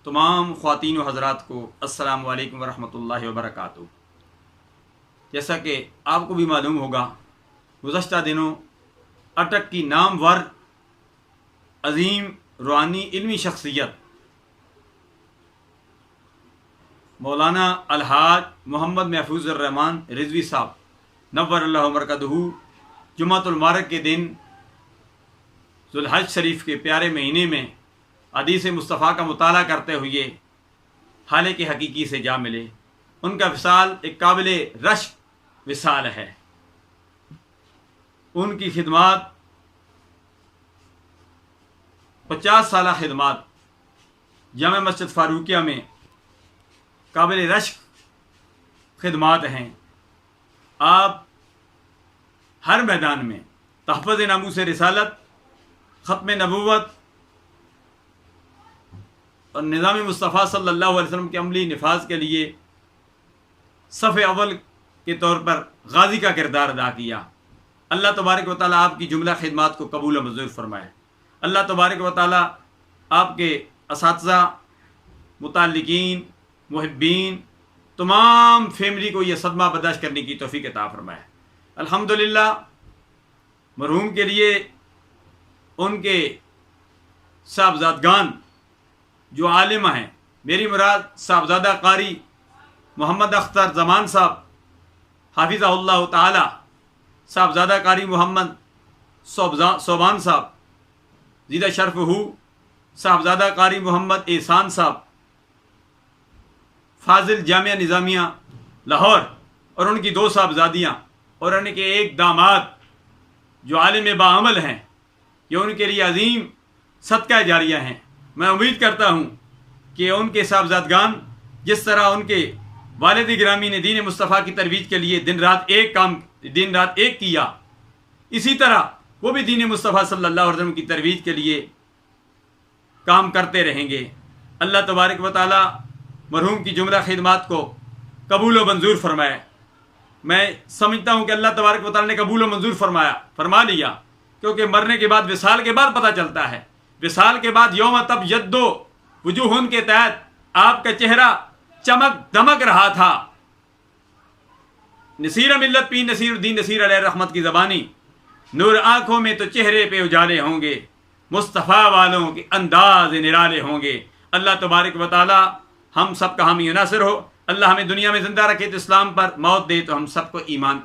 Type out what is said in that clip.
تمام خواتین و حضرات کو السلام علیکم ورحمۃ اللہ وبرکاتہ۔ جیسا کہ آپ کو بھی معلوم ہوگا، گزشتہ دنوں اٹک کی نامور عظیم روحانی علمی شخصیت مولانا الحاج محمد محفوظ الرحمان رضوی صاحب نور اللہ مرکزہ جمعۃ المبارک کے دن ذوالحج شریف کے پیارے مہینے میں حدیث مصطفیٰ کا مطالعہ کرتے ہوئے حالق حقیقی سے جا ملے۔ ان کا وصال ایک قابل رشک وصال ہے۔ ان کی خدمات 50 سالہ خدمات جامع مسجد فاروقیہ میں قابل رشک خدمات ہیں۔ آپ ہر میدان میں تحفظ ناموس رسالت، ختم نبوت اور نظام مصطفیٰ صلی اللہ علیہ وسلم کے عملی نفاذ کے لیے صف اول کے طور پر غازی کا کردار ادا کیا۔ اللہ تبارک و تعالیٰ آپ کی جملہ خدمات کو قبول و منظور فرمائے۔ اللہ تبارک و تعالیٰ آپ کے اساتذہ، متعلقین، محبین، تمام فیملی کو یہ صدمہ برداشت کرنے کی توفیق عطا فرمائے۔ الحمدللہ مرحوم کے لیے ان کے صاحبزادگان جو عالم ہیں، میری مراد صاحبزادہ قاری محمد اختر زمان صاحب حافظہ اللہ تعالی، صاحبزادہ قاری محمد صوبان صاحب زیدہ شرف ہو، صاحبزادہ قاری محمد احسان صاحب فاضل جامعہ نظامیہ لاہور، اور ان کی 2 صاحبزادیاں اور ان کے ایک داماد جو عالم باعمل ہیں، یہ ان کے لیے عظیم صدقہ جاریہ ہیں۔ میں امید کرتا ہوں کہ ان کے صاحبزادگان جس طرح ان کے والد گرامی نے دین مصطفیٰ کی ترویج کے لیے دن رات ایک کیا، اسی طرح وہ بھی دین مصطفیٰ صلی اللہ علیہ وسلم کی ترویج کے لیے کام کرتے رہیں گے۔ اللہ تبارک و تعالی مرحوم کی جملہ خدمات کو قبول و منظور فرمائے۔ میں سمجھتا ہوں کہ اللہ تبارک و تعالی نے قبول و منظور فرما لیا، کیونکہ مرنے کے بعد وصال کے بعد پتہ چلتا ہے۔ وصال کے بعد یوم تبیض وجوہ کے تحت آپ کا چہرہ چمک دمک رہا تھا۔ نصیر ملت پیر نصیر الدین نصیر علیہ رحمت کی زبانی، نور آنکھوں میں تو چہرے پہ اجالے ہوں گے، مصطفیٰ والوں کے انداز نرالے ہوں گے۔ اللہ تبارک و تعالی ہم سب کا حامی و ناصر ہو۔ اللہ ہمیں دنیا میں زندہ رکھے تو اسلام پر، موت دے تو ہم سب کو ایمان